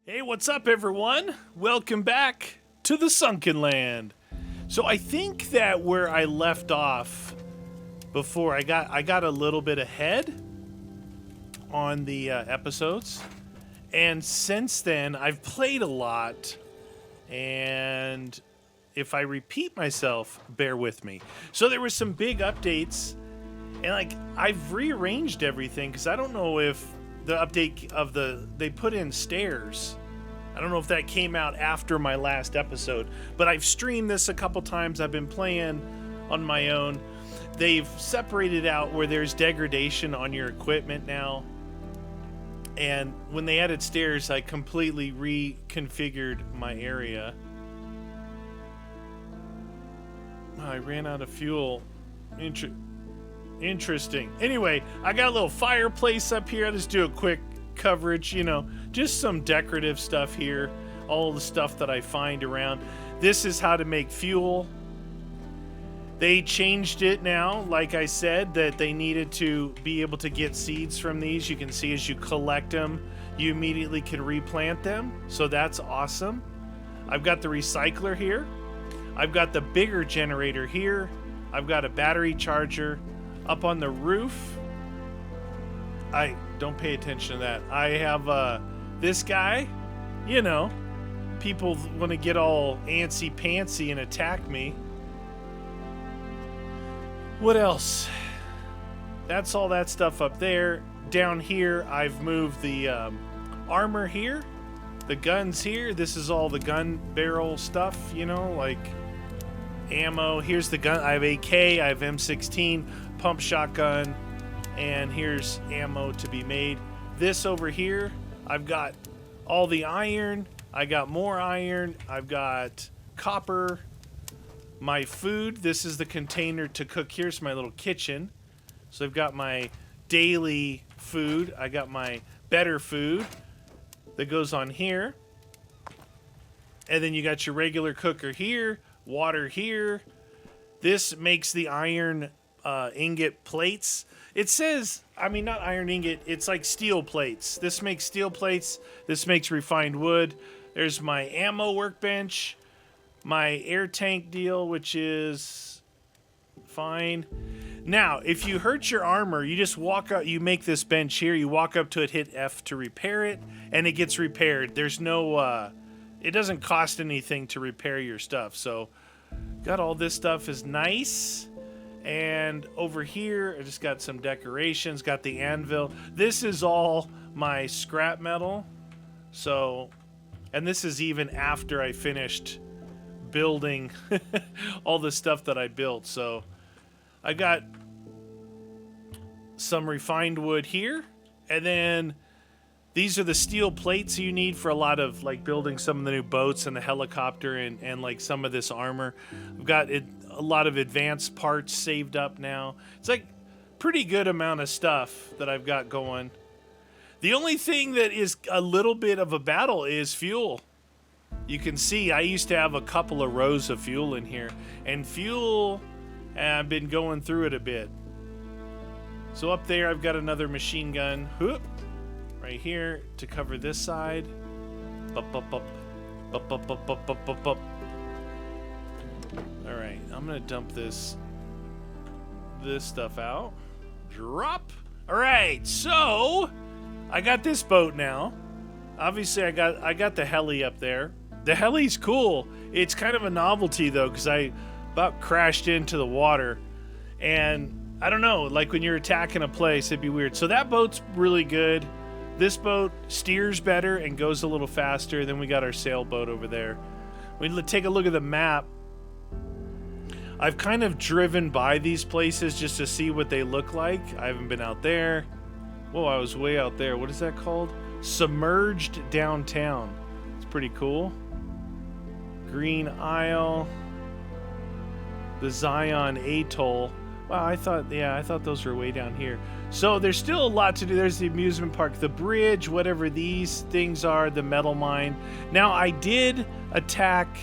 Hey, what's up, everyone? Welcome back to the Sunkenland. So I think that where I left off before, I got a little bit ahead on the episodes, and since then I've played a lot. And if I repeat myself, bear with me. So there were some big updates, and I've rearranged everything because I don't know if the update of they put in stairs. I don't know if that came out after my last episode, but I've streamed this a couple times. I've been playing on my own. They've separated out where there's degradation on your equipment now. And when they added stairs, I completely reconfigured my area. I ran out of fuel. Interesting. Anyway, I got a little fireplace up here. I'll just do a quick coverage, just some decorative stuff here. All the stuff that I find around. This is how to make fuel. They changed it now, like I said, that they needed to be able to get seeds from these. You can see as you collect them, you immediately can replant them. So that's awesome. I've got the recycler here. I've got the bigger generator here. I've got a battery charger. Up on the roof, I don't pay attention to that. I have this guy, people want to get all antsy-pantsy and attack me. What else? That's all that stuff up there. Down here, I've moved the armor here, the guns here. This is all the gun barrel stuff, like ammo. Here's the gun. I have AK, I have M16, pump shotgun, and here's ammo to be made. This over here, I've got all the iron. I got more iron. I've got copper. My food, this is the container to cook. Here's my little kitchen. So I've got my daily food. I got my better food that goes on here. And then you got your regular cooker here, water here. This makes the iron ingot plates. It says, not iron ingot, it's like steel plates. This makes steel plates. This makes refined wood. There's my ammo workbench. My air tank deal, which is fine. Now, if you hurt your armor, you just walk up, you make this bench here, you walk up to it, hit F to repair it, and it gets repaired. There's no, it doesn't cost anything to repair your stuff. So, got all this stuff is nice. And over here, I just got some decorations, got the anvil. This is all my scrap metal. So, and this is even after I finished building all the stuff that I built. So I got some refined wood here, and then these are the steel plates you need for a lot of building some of the new boats and the helicopter and some of this armor. I've got a lot of advanced parts saved up now. It's pretty good amount of stuff that I've got going. The only thing that is a little bit of a battle is fuel. You can see I used to have a couple of rows of fuel in here, and fuel, I've been going through it a bit. So up there I've got another machine gun right here to cover this side. Alright, I'm gonna dump this stuff out. Drop. Alright, so I got this boat now. Obviously I got the heli up there. The heli's cool. It's kind of a novelty though, because I about crashed into the water, and I don't know, when you're attacking a place, it'd be weird. So that boat's really good. This boat steers better and goes a little faster. Then we got our sailboat over there. We take a look at the map. I've kind of driven by these places just to see what they look like. I haven't been out there. Whoa, I was way out there. What is that called? Submerged downtown. It's pretty cool. Green Isle. The Zion Atoll. Wow, I thought those were way down here. So there's still a lot to do. There's the amusement park, the bridge, whatever these things are, the metal mine. Now, I did attack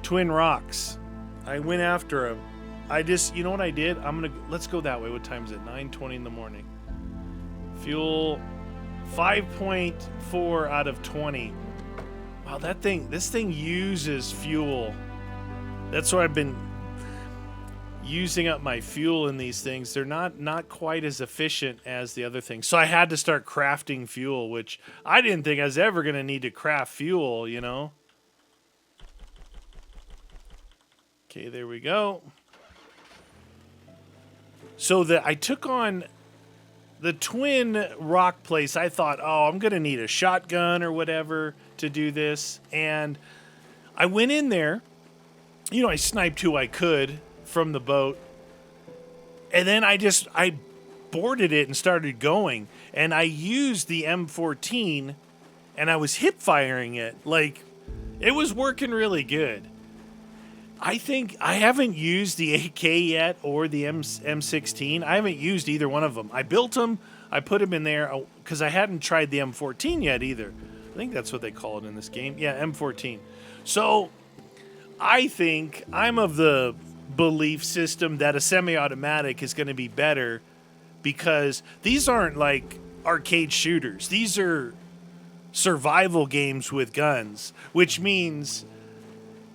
Twin Rocks. I went after him. You know what I did? Let's go that way. What time is it? 9:20 in the morning. Fuel 5.4 out of 20. Wow, this thing uses fuel. That's why I've been using up my fuel in these things. They're not quite as efficient as the other things. So I had to start crafting fuel, which I didn't think I was ever going to need to craft fuel, you know? Okay, there we go. So I took on the twin rock place. I thought, oh, I'm going to need a shotgun or whatever to do this. And I went in there. You know, I sniped who I could from the boat. And then I boarded it and started going. And I used the M14 and I was hip firing it. Like, it was working really good. I think I haven't used the AK yet or the M16. I haven't used either one of them. I built them. I put them in there because I hadn't tried the M14 yet either. I think that's what they call it in this game. Yeah, M14. So I think I'm of the belief system that a semi-automatic is going to be better because these aren't like arcade shooters. These are survival games with guns, which means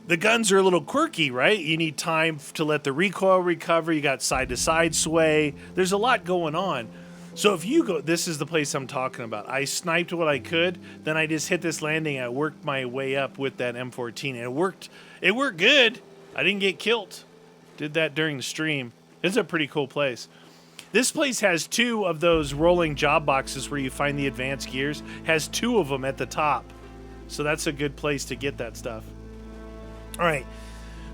the guns are a little quirky, right? You need time to let the recoil recover. You got side-to-side sway. There's a lot going on. So if you go, this is the place I'm talking about. I sniped what I could, then I just hit this landing. I worked my way up with that M14, and it worked. It worked good. I didn't get killed. Did that during the stream. It's a pretty cool place. This place has 2 of those rolling job boxes where you find the advanced gears. Has 2 of them at the top. So that's a good place to get that stuff. All right.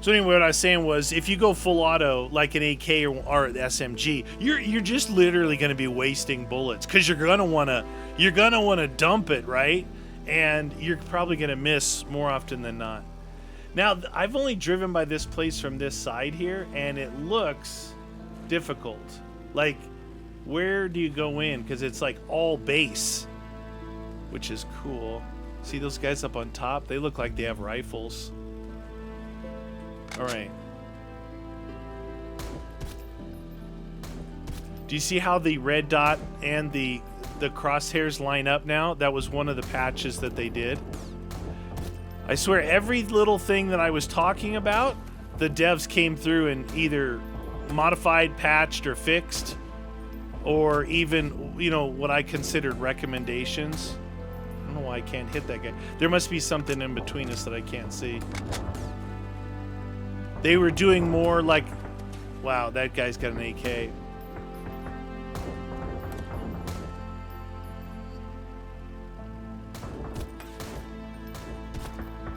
So anyway, what I was saying was, if you go full auto like an AK or an SMG, you're just literally going to be wasting bullets because you're gonna wanna dump it, right? And you're probably going to miss more often than not. Now, I've only driven by this place from this side here, and it looks difficult. Like, where do you go in? Because it's like all base, which is cool. See those guys up on top? They look like they have rifles. All right. Do you see how the red dot and the crosshairs line up now? That was one of the patches that they did. I swear every little thing that I was talking about, the devs came through and either modified, patched, or fixed, or even, you know, what I considered recommendations. I don't know why I can't hit that guy. There must be something in between us that I can't see. They were doing more like, wow, that guy's got an AK.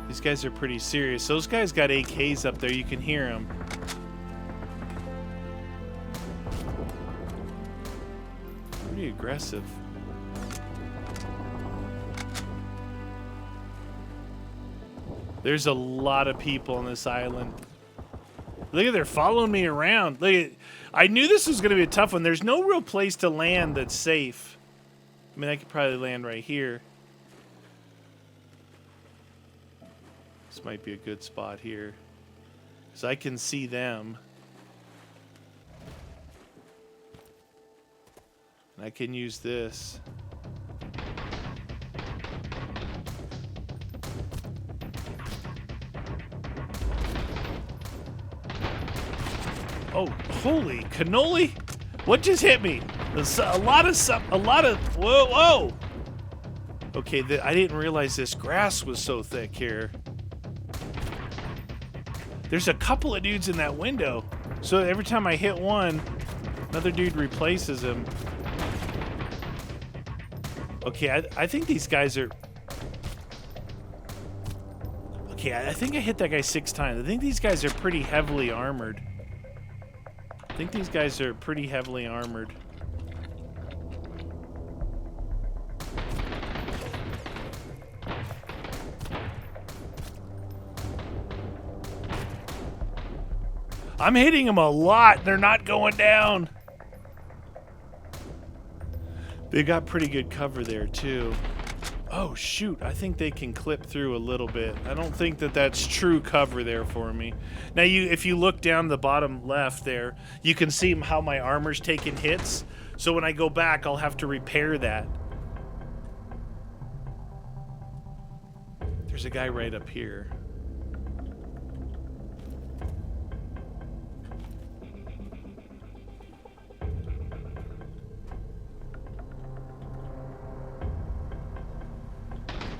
These guys are pretty serious. Those guys got AKs up there. You can hear them. Pretty aggressive. There's a lot of people on this island. Look at, they're following me around. Look at, I knew this was going to be a tough one. There's no real place to land that's safe. I mean, I could probably land right here. This might be a good spot here, because I can see them. And I can use this. Oh, holy cannoli! What just hit me? A lot of, whoa! Okay, I didn't realize this grass was so thick here. There's a couple of dudes in that window. So every time I hit one, another dude replaces him. Okay, I think these guys are... Okay, I think I hit that guy 6 times. I think these guys are pretty heavily armored. I think these guys are pretty heavily armored. I'm hitting them a lot. They're not going down. They got pretty good cover there, too. Oh, shoot. I think they can clip through a little bit. I don't think that that's true cover there for me. Now, if you look down the bottom left there, you can see how my armor's taking hits. So when I go back, I'll have to repair that. There's a guy right up here.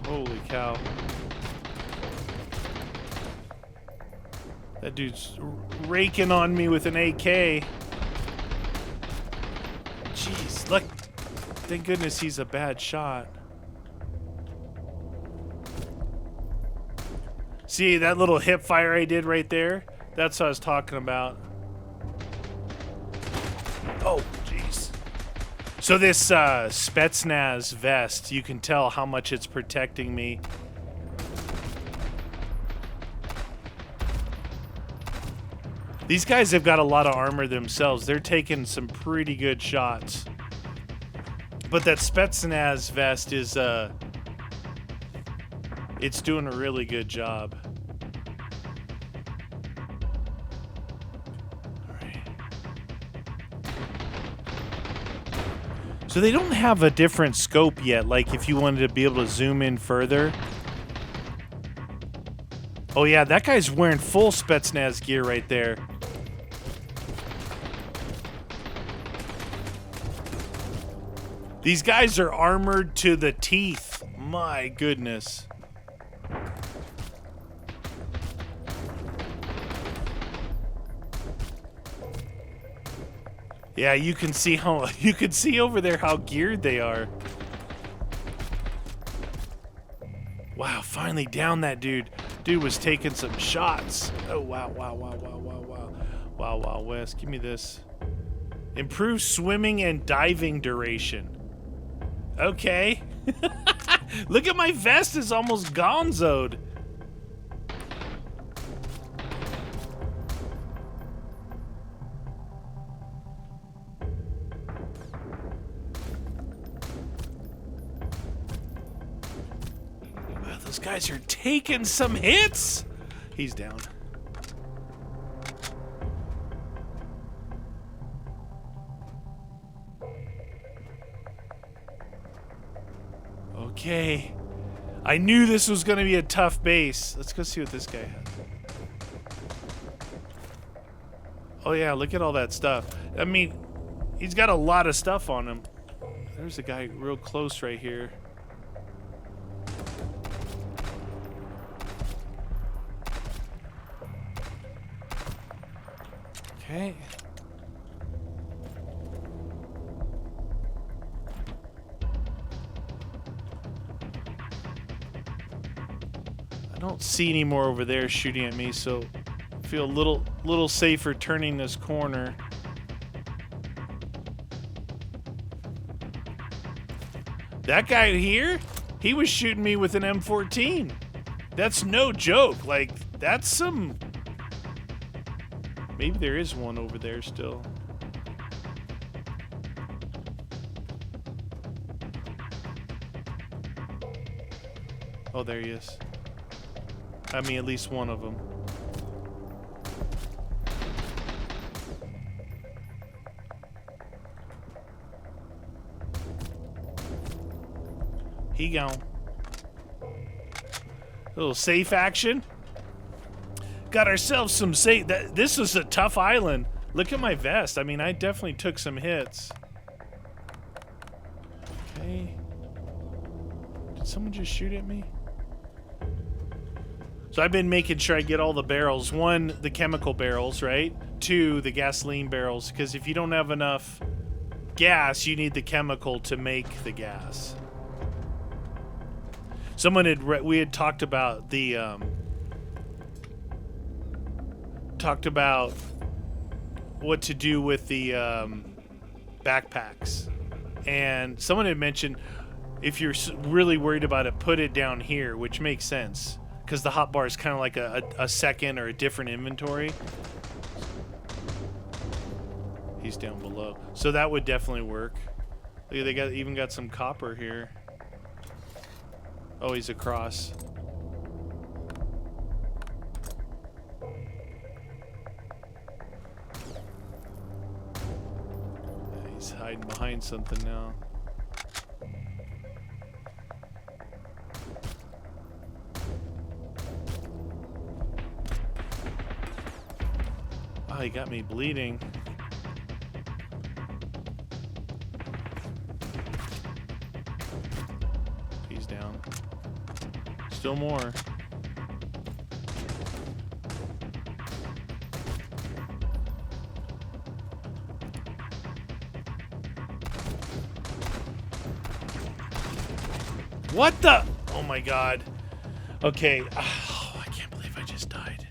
Holy cow. That dude's raking on me with an AK. Jeez, look. Thank goodness he's a bad shot. See that little hip fire I did right there? That's what I was talking about. Oh, jeez. So this Spetsnaz vest, you can tell how much it's protecting me. These guys have got a lot of armor themselves. They're taking some pretty good shots. But that Spetsnaz vest is, it's doing a really good job. All right. So they don't have a different scope yet, like if you wanted to be able to zoom in further. Oh yeah, that guy's wearing full Spetsnaz gear right there. These guys are armored to the teeth. My goodness. Yeah, you can see over there how geared they are. Wow, finally down that dude. Dude was taking some shots. Oh wow, wow, wow, wow, wow, wow. Wow, wow, West, give me this. Improve swimming and diving duration. Okay. Look at my vest is almost gonzoed. Wow, those guys are taking some hits. He's down. Okay. I knew this was going to be a tough base. Let's go see what this guy has. Oh yeah, look at all that stuff. I mean, he's got a lot of stuff on him. There's a guy real close right here. Okay. I don't see any more over there shooting at me, so I feel a little safer turning this corner. That guy here, he was shooting me with an M14. That's no joke. Like, that's some... Maybe there is one over there still. Oh, there he is. I mean, at least one of them. He gone. A little safe action. Got ourselves some safe. This is a tough island. Look at my vest. I mean, I definitely took some hits. Okay. Did someone just shoot at me? So I've been making sure I get all the barrels. One, the chemical barrels, right? Two, the gasoline barrels. Because if you don't have enough gas, you need the chemical to make the gas. We had talked about the what to do with the backpacks, and someone had mentioned if you're really worried about it, put it down here, which makes sense because the hotbar is kind of like a second or a different inventory. He's down below, so that would definitely work. Look, they even got some copper here. Oh, he's across. He's hiding behind something now. Oh, he got me bleeding. He's down. Still more. What the? Oh my god. Okay. Oh, I can't believe I just died.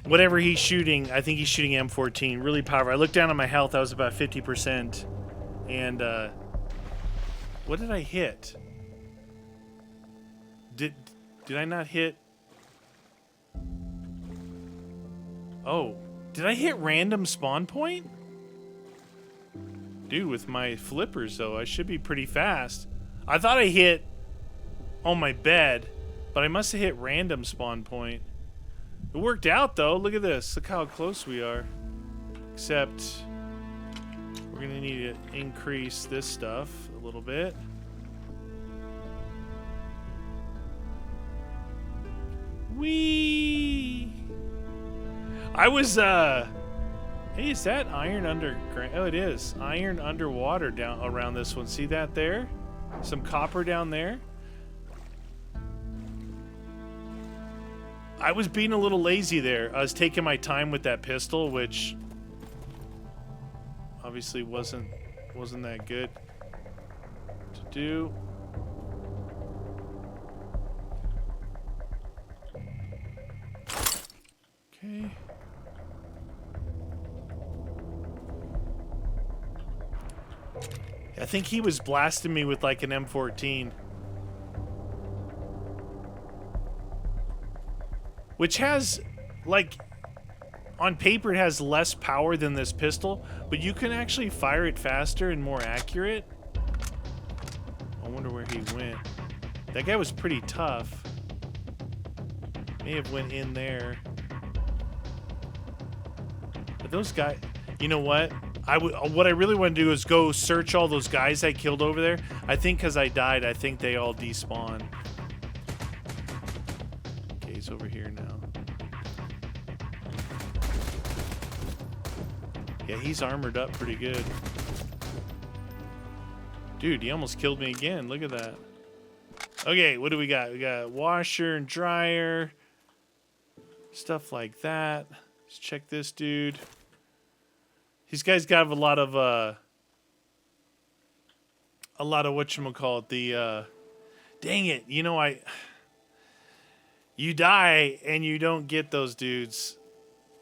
Whatever he's shooting, I think he's shooting M14. Really powerful. I looked down at my health. I was about 50%. And, what did I hit? Did I not hit? Oh. Did I hit random spawn point? Dude, with my flippers, though, I should be pretty fast. I thought I hit on my bed, but I must have hit random spawn point. It worked out, though. Look at this. Look how close we are. Except, we're going to need to increase this stuff a little bit. Whee! I was, Hey, is that iron underground? Oh, it is. Iron underwater down around this one. See that there? Some copper down there. I was being a little lazy there. I was taking my time with that pistol, which obviously wasn't that good to do. Okay. I think he was blasting me with like an M14. Which has, like, on paper it has less power than this pistol, but you can actually fire it faster and more accurate. I wonder where he went. That guy was pretty tough. May have went in there. But those guys, you know what? What I really want to do is go search all those guys I killed over there. I think because I died, I think they all despawn. Okay, he's over here now. Yeah, he's armored up pretty good. Dude, he almost killed me again. Look at that. Okay, what do we got? We got washer and dryer. Stuff like that. Let's check this dude. These guys got a lot of whatchamacallit, dang it, you know, you die and you don't get those dudes.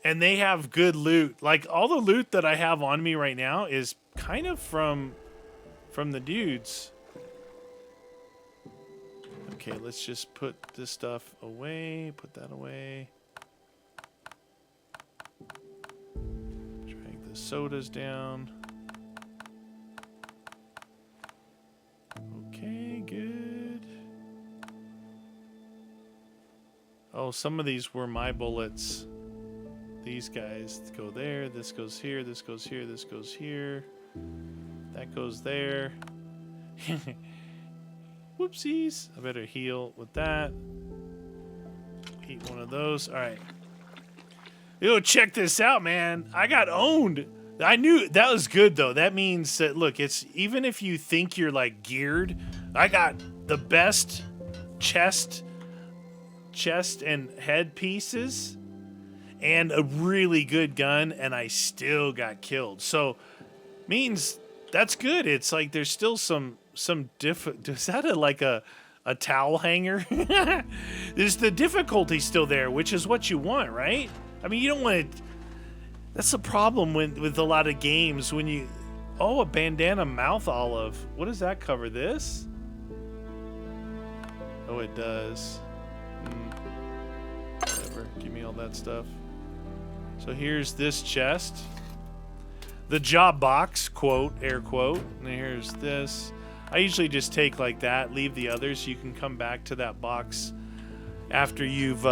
And they have good loot. Like, all the loot that I have on me right now is kind of from the dudes. Okay, let's just put this stuff away, put that away. Sodas down. Okay, good. Oh, some of these were my bullets. These guys go there, this goes here, this goes here, this goes here. That goes there. Whoopsies. I better heal with that. Eat one of those. All right. Yo, check this out, man. I got owned. I knew that was good, though. That means that, look, it's even if you think you're like geared, I got the best chest and head pieces and a really good gun, and I still got killed. So means that's good. It's like there's still some is that a towel hanger? There's the difficulty still there, which is what you want, right? I mean, you don't want to. That's the problem with a lot of games when you. Oh, a bandana mouth olive. What does that cover? This? Oh, it does. Whatever. Give me all that stuff. So here's this chest. The job box, quote, air quote. And here's this. I usually just take like that, leave the others. You can come back to that box after you've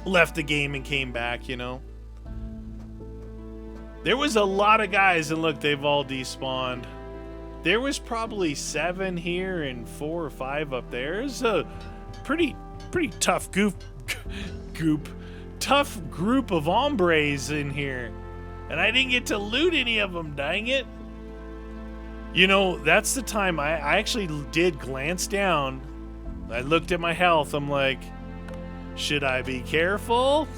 left the game and came back, you know. There was a lot of guys, and look, they've all despawned. There was probably 7 here and 4 or 5 up there. It's a pretty tough tough group of hombres in here. And I didn't get to loot any of them, dang it. You know, that's the time I actually did glance down. I looked at my health. I'm like, should I be careful?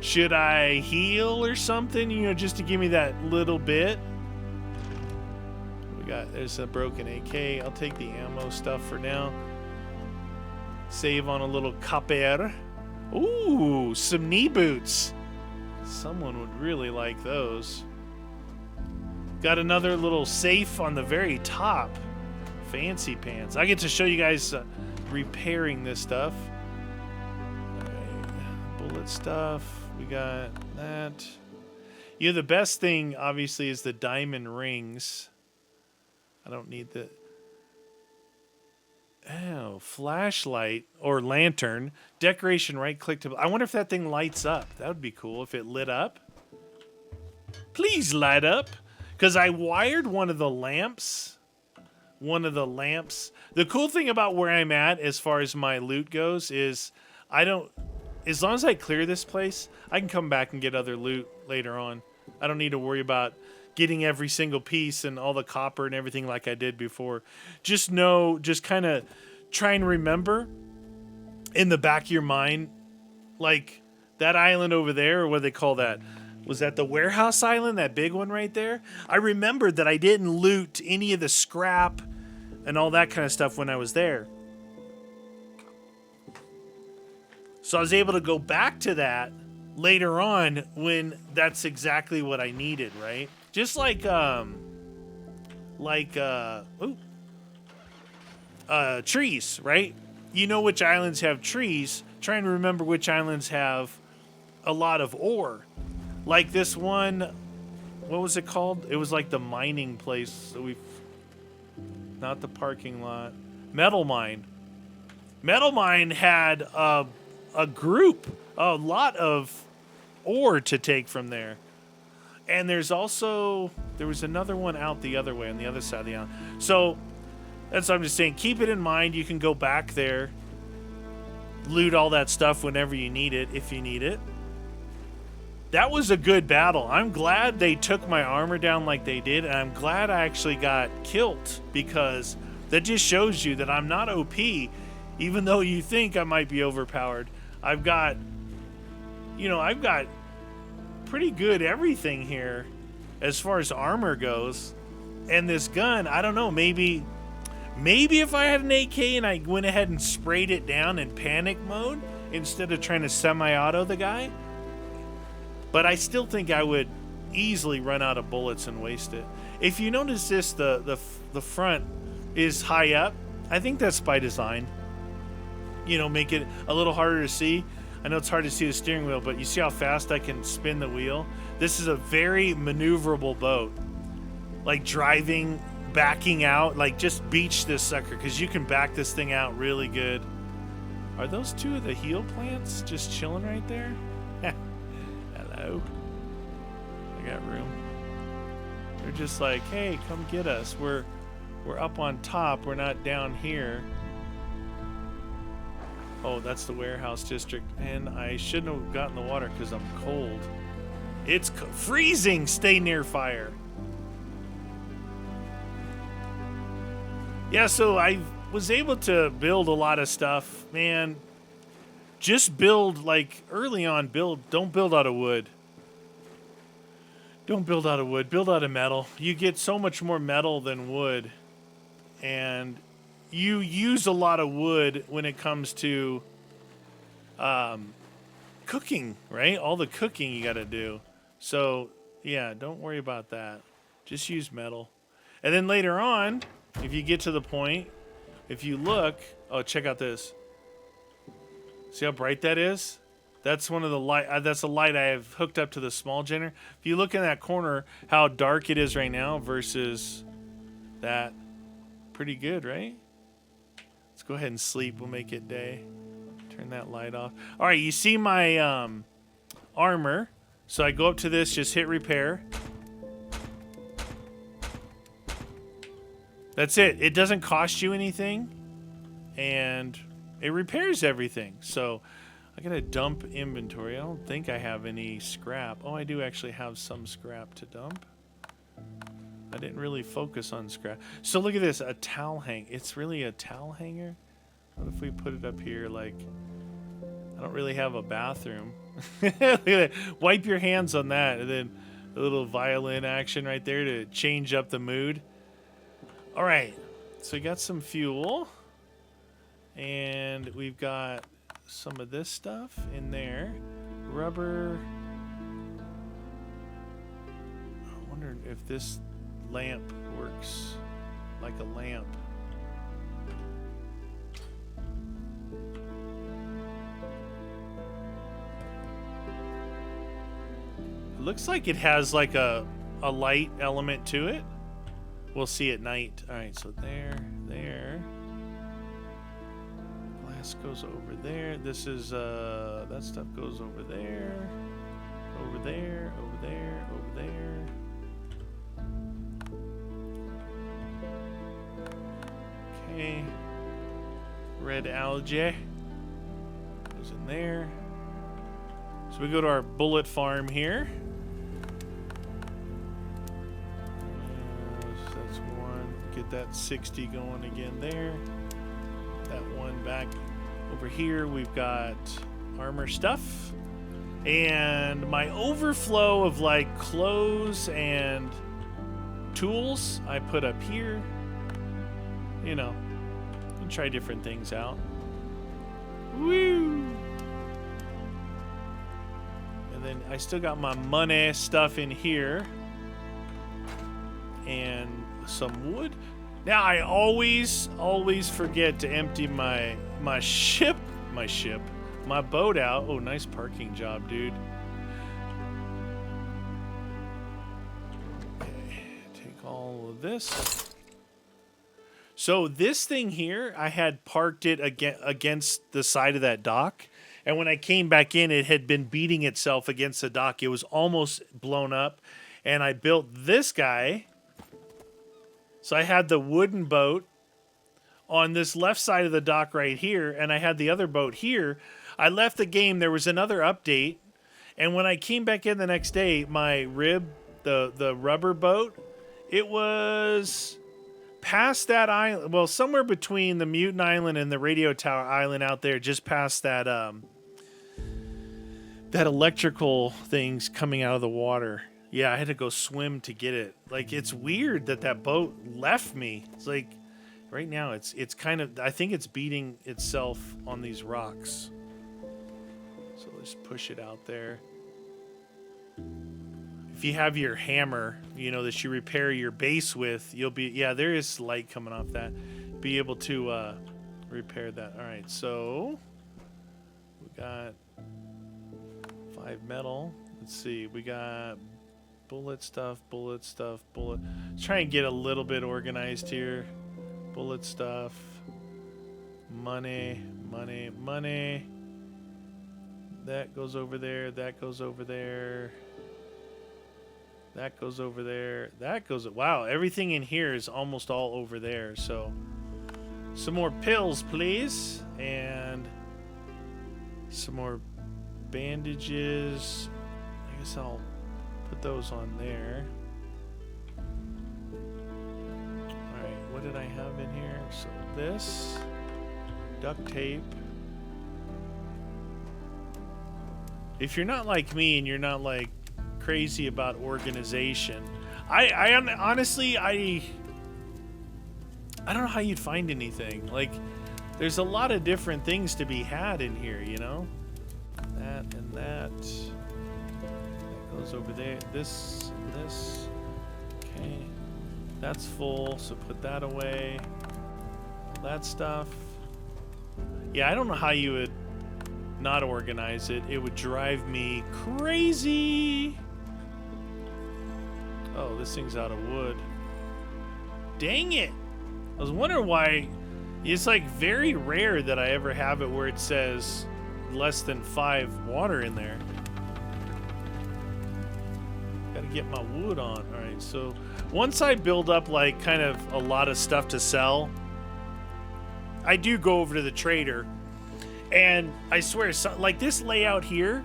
Should I heal or something? You know, just to give me that little bit. There's a broken AK. I'll take the ammo stuff for now. Save on a little copper. Ooh, some knee boots. Someone would really like those. Got another little safe on the very top. Fancy pants. I get to show you guys repairing this stuff. Alright, bullet stuff. We got that. You know, the best thing, obviously, is the diamond rings. I don't need the... Oh, flashlight or lantern. Decoration, right-click to... I wonder if that thing lights up. That would be cool if it lit up. Please light up. Because I wired one of the lamps. The cool thing about where I'm at as far as my loot goes is I don't... As long as I clear this place, I can come back and get other loot later on. I don't need to worry about getting every single piece and all the copper and everything like I did before. Just kind of try and remember in the back of your mind, like that island over there, or what do they call that? Was that the warehouse island, that big one right there? I remembered that I didn't loot any of the scrap and all that kind of stuff when I was there. So I was able to go back to that later on when that's exactly what I needed, right? Just like trees, right? You know which islands have trees. Try and remember which islands have a lot of ore. Like this one, what was it called? It was like the mining place. So not the parking lot. Metal Mine. Metal Mine had a lot of ore to take from there. And there was another one out the other way on the other side of the island. So that's what I'm just saying. Keep it in mind. You can go back there, loot all that stuff whenever you need it, if you need it. That was a good battle. I'm glad they took my armor down like they did, and I'm glad I actually got killed, because that just shows you that I'm not OP, even though you think I might be overpowered. I've got pretty good everything here as far as armor goes. And this gun, I don't know, maybe if I had an AK and I went ahead and sprayed it down in panic mode instead of trying to semi-auto the guy. But I still think I would easily run out of bullets and waste it. If you notice this, the front is high up. I think that's by design. You know, make it a little harder to see. I know it's hard to see the steering wheel, but you see how fast I can spin the wheel? This is a very maneuverable boat. Like driving, backing out, like just beach this sucker, because you can back this thing out really good. Are those two of the heal plants just chilling right there? Hello. I got room. They're just like, hey, come get us. We're up on top. We're not down here. Oh, that's the warehouse district. And I shouldn't have gotten the water because I'm cold. It's freezing. Stay near fire. Yeah, so I was able to build a lot of stuff. Man, just build, like, early on, don't build out of wood. Don't build out of wood. Build out of metal. You get so much more metal than wood. And you use a lot of wood when it comes to cooking, right? All the cooking you got to do. So, yeah, don't worry about that. Just use metal. And then later on, if you get to the point, if you look, oh, check out this. See how bright that is? That's one of the light. That's a light I have hooked up to the small generator. If you look in that corner, how dark it is right now versus that, pretty good, right? Let's go ahead and sleep. We'll make it day. Turn that light off. All right, you see my armor. So I go up to this, just hit repair. That's it. It doesn't cost you anything, and it repairs everything. So I gotta dump inventory. I don't think I have any scrap. Oh, I do actually have some scrap to dump. I didn't really focus on scrap. So look at this, a towel hang. It's really a towel hanger? What if we put it up here like... I don't really have a bathroom. Look at that. Wipe your hands on that, and then a little violin action right there to change up the mood. All right, so we got some fuel, and we've got some of this stuff in there. Rubber. I wonder if this lamp works like a lamp. Looks like it has like a light element to it. We'll see at night. All right, so there. Glass goes over there. This is, that stuff goes over there. Over there. Okay. Red algae goes in there. So we go to our bullet farm here. That's one. Get that 60 going again there. That one back over here. We've got armor stuff. And my overflow of like clothes and tools I put up here. You know, and try different things out. Woo! And then I still got my money stuff in here. And some wood. Now I always forget to empty my boat out. Oh, nice parking job, dude. Okay, take all of this. So this thing here, I had parked it against the side of that dock. And when I came back in, it had been beating itself against the dock. It was almost blown up. And I built this guy. So I had the wooden boat on this left side of the dock right here, and I had the other boat here. I left the game. There was another update. And when I came back in the next day, my rib, the rubber boat, it was past that island. Well, somewhere between the Mutant Island and the Radio Tower Island out there, just past that that electrical things coming out of the water. Yeah, I had to go swim to get it. Like, it's weird that boat left me. It's like, right now, it's kind of, I think it's beating itself on these rocks. So let's push it out there. If you have your hammer, you know, that you repair your base with, you'll be, yeah, there is light coming off that. Be able to repair that. All right, so we got 5 metal. Let's see, we got bullet stuff. Let's try and get a little bit organized here. Bullet stuff. Money. That goes over there. That goes over there. That goes over there. That goes... Wow, everything in here is almost all over there. So, some more pills, please. And some more bandages. I guess I'll put those on there. Alright, what did I have in here? So this, duct tape. If you're not like me and you're not like crazy about organization, I honestly, I don't know how you'd find anything. Like, there's a lot of different things to be had in here, you know? That and that. Goes over there. This and this. Okay. That's full, so put that away. That stuff. Yeah, I don't know how you would not organize it. It would drive me crazy. Oh, this thing's out of wood. Dang it. I was wondering why. It's like very rare that I ever have it where it says less than 5 water in there. Gotta get my wood on. All right, so once I build up like kind of a lot of stuff to sell, I do go over to the trader And I swear, like this layout here,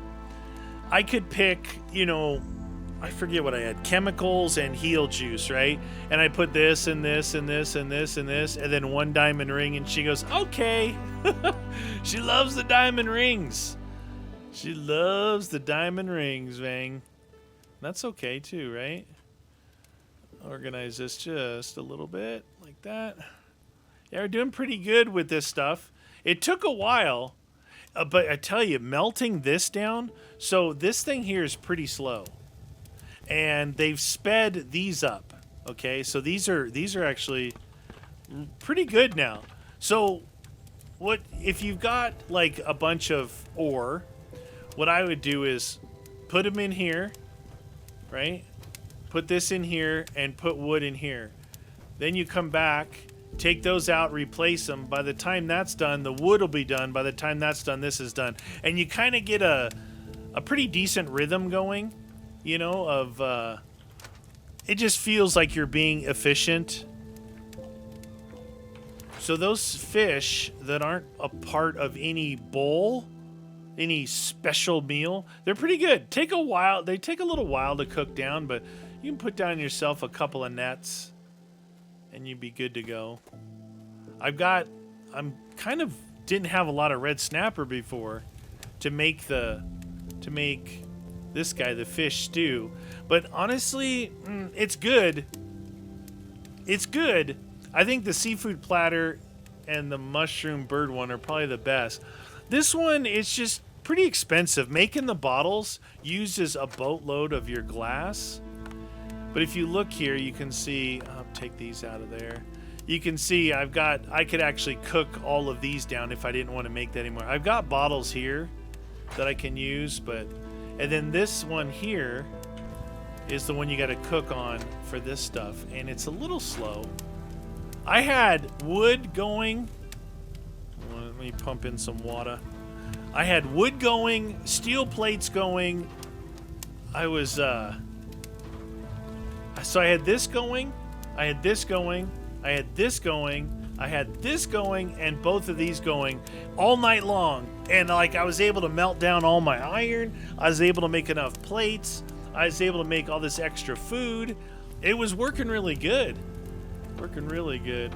I could pick, you know, I forget what I had, chemicals and heal juice, right? And I put this and this and this and this and this, and then one diamond ring, and she goes, okay. She loves the diamond rings. She loves the diamond rings, Vang. That's okay too, right? Organize this just a little bit, like that. Yeah, we're doing pretty good with this stuff. It took a while, but I tell you, melting this down, so this thing here is pretty slow. And they've sped these up. Okay, so these are actually pretty good now. So what if you've got like a bunch of ore, what I would do is put them in here, right? Put this in here and put wood in here. Then you come back, take those out, replace them. By the time that's done, the wood will be done. By the time that's done, this is done. And you kind of get a pretty decent rhythm going, you know, of it just feels like you're being efficient. So those fish that aren't a part of any bowl, any special meal, they're pretty good. Take a while. They take a little while to cook down, but you can put down yourself a couple of nets and you'd be good to go. I'm kind of didn't have a lot of red snapper before to make this guy the fish stew, but honestly, it's good. It's good. I think the seafood platter and the mushroom bird one are probably the best. This one is just pretty expensive. Making the bottles uses a boatload of your glass. But if you look here, you can see, I'll take these out of there. You can see I could actually cook all of these down if I didn't want to make that anymore. I've got bottles here that I can use, and then this one here is the one you got to cook on for this stuff, and it's a little slow. I had wood going. Let me pump in some water. I had wood going, steel plates going. I was, so I had this going, I had this going, I had this going, I had this going, and both of these going all night long. And like I was able to melt down all my iron. I was able to make enough plates. I was able to make all this extra food. It was working really good. Working really good.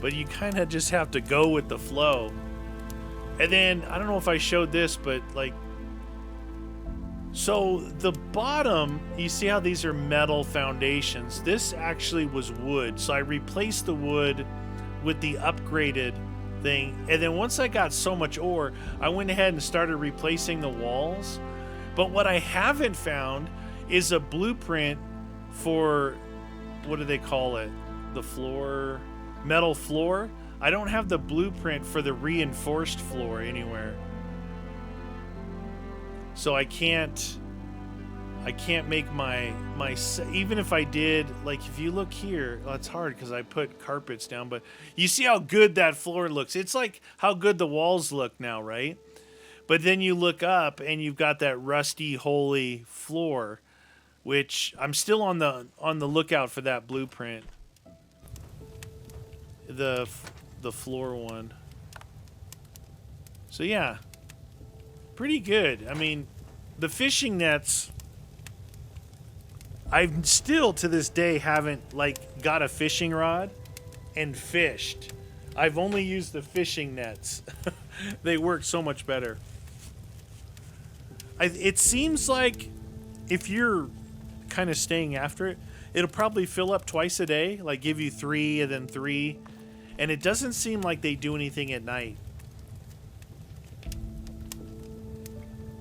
But you kind of just have to go with the flow. And then, I don't know if I showed this, but like, so the bottom, you see how these are metal foundations? This actually was wood. So I replaced the wood with the upgraded thing. And then once I got so much ore, I went ahead and started replacing the walls. But what I haven't found is a blueprint for, what do they call it? The floor, metal floor. I don't have the blueprint for the reinforced floor anywhere. So I can't make my even if I did, like if you look here, well, it's hard because I put carpets down, but you see how good that floor looks. It's like how good the walls look now, right? But then you look up and you've got that rusty, holy floor, which I'm still on the lookout for that blueprint. The floor one. So yeah, pretty good. I mean, the fishing nets, I still to this day haven't like got a fishing rod and fished. I've only used the fishing nets. They work so much better. It seems like if you're kind of staying after it, it'll probably fill up twice a day, like give you 3 and then 3. And it doesn't seem like they do anything at night.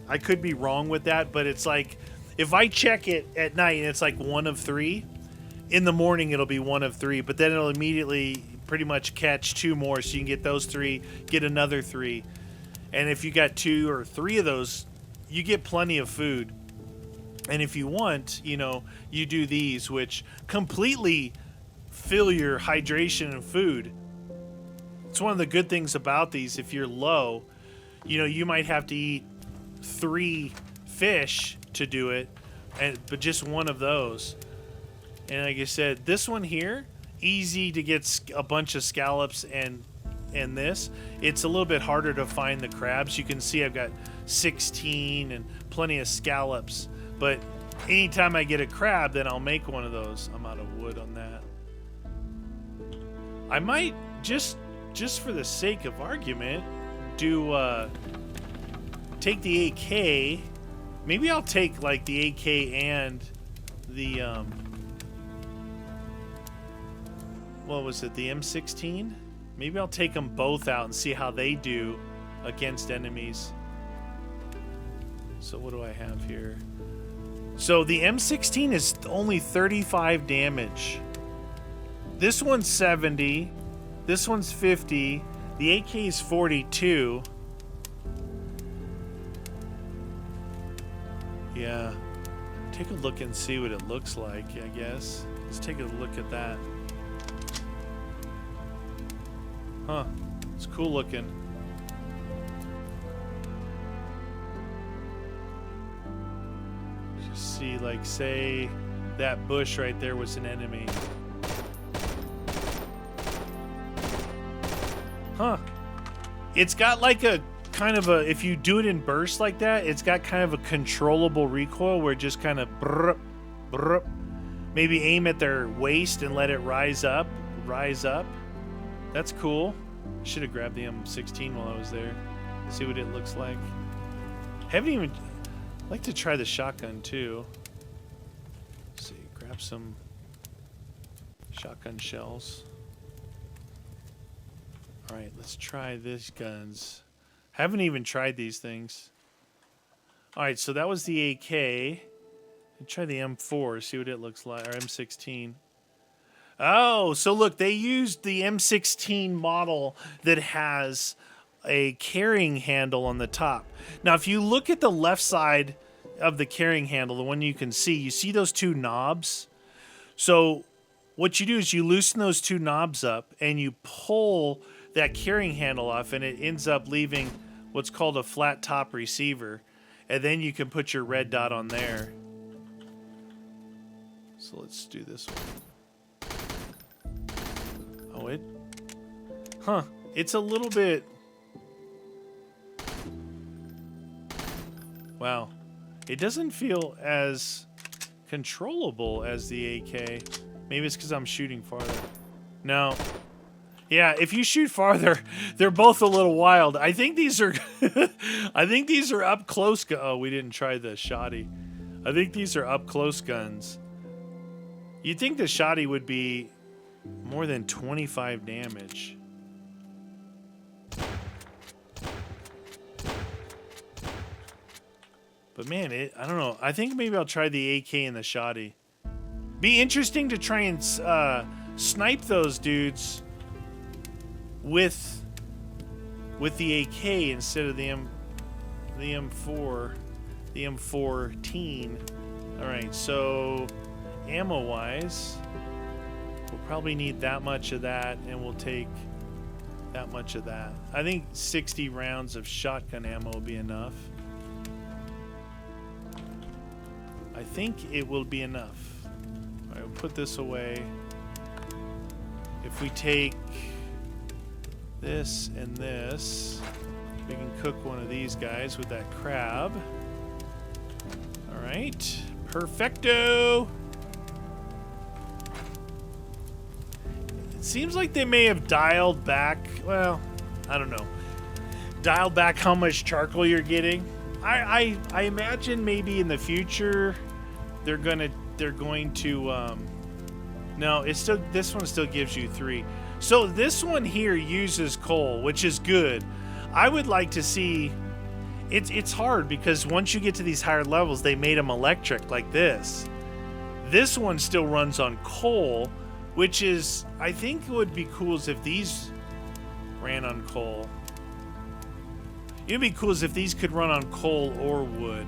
I could be wrong with that, but it's like if I check it at night and it's like 1 of 3, in the morning it'll be 1 of 3, but then it'll immediately pretty much catch 2 more, so you can get those 3, get another 3. And if you got 2 or 3 of those, you get plenty of food. And if you want, you know, you do these, which completely fill your hydration and food. It's one of the good things about these. If you're low, you know, you might have to eat 3 fish to do it, but just 1 of those. And like I said, this one here, easy to get a bunch of scallops and and this, it's a little bit harder to find the crabs. You can see I've got 16 and plenty of scallops, but anytime I get a crab, then I'll make one of those. I'm out of wood on that. I might, just for the sake of argument, do take the AK. Maybe I'll take like the AK and the what was it, the M16? Maybe I'll take them both out and see how they do against enemies. So what do I have here? So the M16 is only 35 damage. This one's 70. This one's 50. The AK is 42. Yeah. Take a look and see what it looks like, I guess. Let's take a look at that. Huh. It's cool looking. Just see, like, say that bush right there was an enemy. Huh. It's got like a kind of a, if you do it in bursts like that, it's got kind of a controllable recoil where it just kind of brrr, brrr. Maybe aim at their waist and let it rise up. That's cool. Should have grabbed the M16 while I was there. See what it looks like. Haven't even... I'd like to try the shotgun too. Let's see, grab some shotgun shells. Alright, let's try these guns. Haven't even tried these things. Alright, so that was the AK. Let's try the M4, see what it looks like, or M16. Oh, so look, they used the M16 model that has a carrying handle on the top. Now, if you look at the left side of the carrying handle, the one you can see, you see those two knobs? So what you do is you loosen those two knobs up and you pull that carrying handle off, and it ends up leaving what's called a flat top receiver. And then you can put your red dot on there. So let's do this one. Oh, it... Huh. It's a little bit... Wow. It doesn't feel as controllable as the AK. Maybe it's because I'm shooting farther. No. Yeah, if you shoot farther, they're both a little wild. I think these are... I think these are up close... Oh, we didn't try the shotty. I think these are up close guns. You'd think the shotty would be more than 25 damage. But man, I don't know. I think maybe I'll try the AK and the shotty. Be interesting to try and snipe those dudes with the AK instead of the M4, the M14. All right, so ammo-wise, we'll probably need that much of that, and we'll take that much of that. I think 60 rounds of shotgun ammo will be enough. I think it will be enough. All right, we'll put this away. If we take this and this, we can cook one of these guys with that crab. All right, perfecto. It seems like they may have dialed back, well, I don't know, dialed back how much charcoal you're getting. I imagine maybe in the future they're going to no, it's still, this one still gives you 3. So this one here uses coal, which is good. I would like to see, it's hard because once you get to these higher levels, they made them electric like this. This one still runs on coal, which is, I think would be cool as if these ran on coal. It'd be cool as if these could run on coal or wood.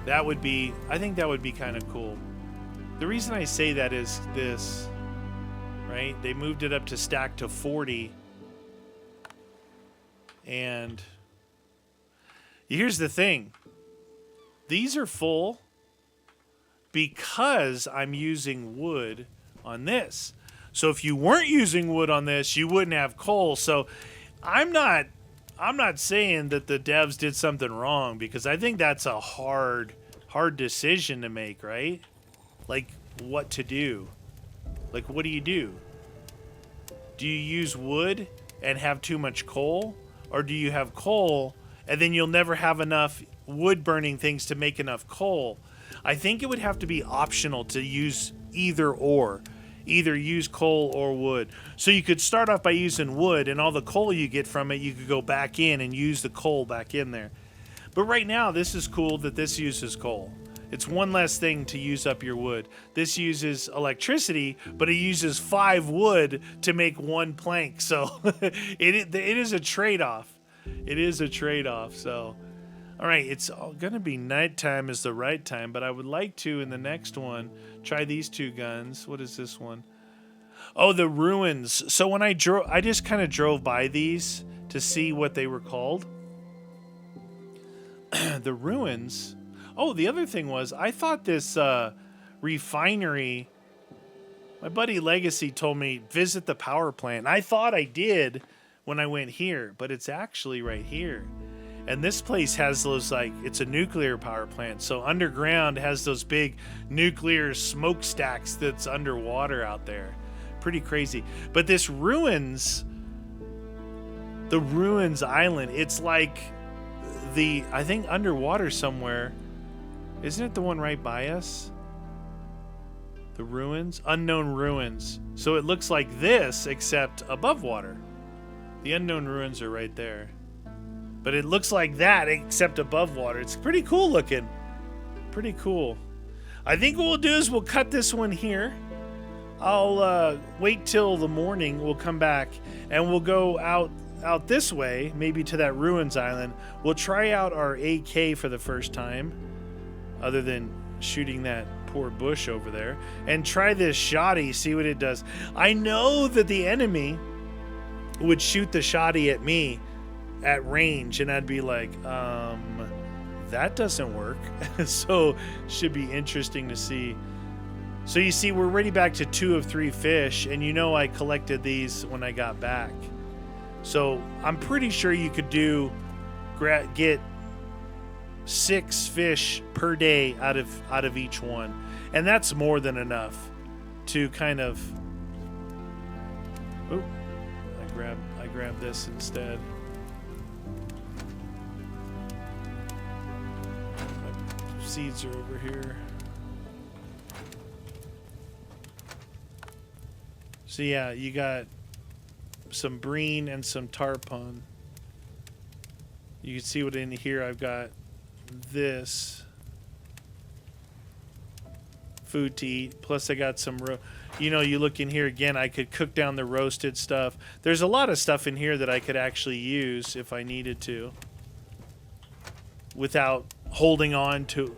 That would be, I think that would be kind of cool. The reason I say that is this, right? They moved it up to stack to 40. And here's the thing. These are full because I'm using wood on this. So if you weren't using wood on this, you wouldn't have coal. So I'm not saying that the devs did something wrong, because I think that's a hard decision to make, right? Like, what to do. Like, what do you do? Do you use wood and have too much coal? Or do you have coal and then you'll never have enough wood burning things to make enough coal? I think it would have to be optional to use either or. Either use coal or wood. So you could start off by using wood, and all the coal you get from it, you could go back in and use the coal back in there. But right now, this is cool that this uses coal. It's one less thing to use up your wood. This uses electricity, but it uses 5 wood to make 1 plank. So it is a trade-off. It is a trade-off. So, all right, it's going to be nighttime is the right time, but I would like to, in the next one, try these 2 guns. What is this one? Oh, the ruins. So when I just kind of drove by these to see what they were called. The ruins. Oh, the other thing was, I thought this refinery, my buddy Legacy told me, visit the power plant. I thought I did when I went here, but it's actually right here. And this place has those, like, it's a nuclear power plant. So underground has those big nuclear smokestacks that's underwater out there. Pretty crazy. But this ruins, the ruins island, it's like I think underwater somewhere. Isn't it the one right by us? The ruins? Unknown ruins. So it looks like this, except above water. The unknown ruins are right there. But it looks like that, except above water. It's pretty cool looking. Pretty cool. I think what we'll do is we'll cut this one here. I'll wait till the morning. We'll come back and we'll go out this way, maybe to that ruins island. We'll try out our AK for the first time, other than shooting that poor bush over there, and try this shotty, see what it does. I know that the enemy would shoot the shotty at me at range, and I'd be like, that doesn't work. So should be interesting to see. So you see, we're already back to 2 of 3 fish, and you know I collected these when I got back. So I'm pretty sure you could get 6 fish per day out of each one, and that's more than enough to kind of. Oh, I grabbed this instead. My seeds are over here. So yeah, you got some brine and some tarpon. You can see what in here I've got. This food to eat, plus I got some you look in here again, I could cook down the roasted stuff. There's a lot of stuff in here that I could actually use if I needed to without holding on to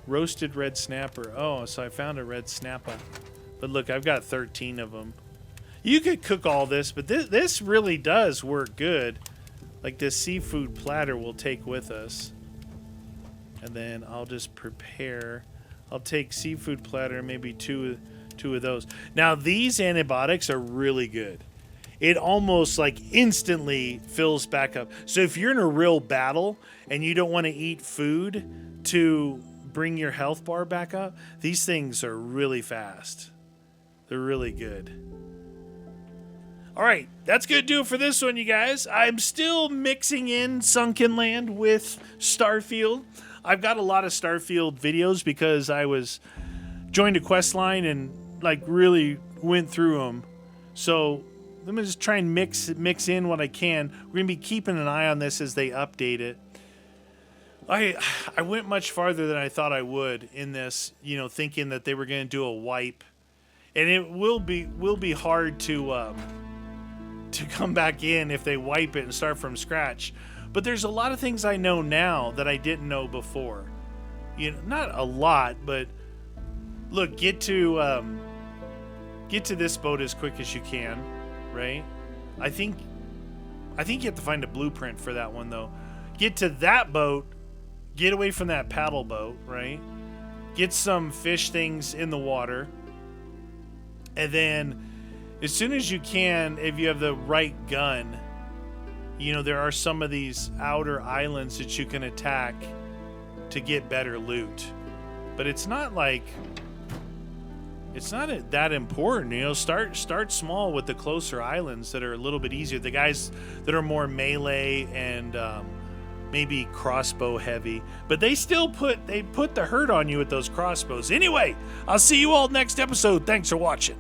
roasted red snapper. Oh, so I found a red snapper, but look, I've got 13 of them. You could cook all this, but this really does work good. Like this seafood platter we'll take with us. And then I'll just prepare. I'll take seafood platter, maybe two of those. Now these antibiotics are really good. It almost like instantly fills back up. So if you're in a real battle and you don't want to eat food to bring your health bar back up, these things are really fast. They're really good. All right, that's going to do it for this one, you guys. I'm still mixing in Sunkenland with Starfield. I've got a lot of Starfield videos because I joined a quest line and like really went through them. So let me just try and mix in what I can. We're going to be keeping an eye on this as they update it. I went much farther than I thought I would in this, thinking that they were going to do a wipe. And it will be hard to come back in if they wipe it and start from scratch. But there's a lot of things I know now that I didn't know before. Not a lot, but look, get to this boat as quick as you can, right? I think you have to find a blueprint for that one though. Get to that boat, get away from that paddle boat, right? Get some fish things in the water. And then as soon as you can, if you have the right gun, you know, there are some of these outer islands that you can attack to get better loot. But it's not like, it's not that important, you know. Start small with the closer islands that are a little bit easier. The guys that are more melee and maybe crossbow heavy, but they still put the hurt on you with those crossbows. Anyway, I'll see you all next episode. Thanks for watching.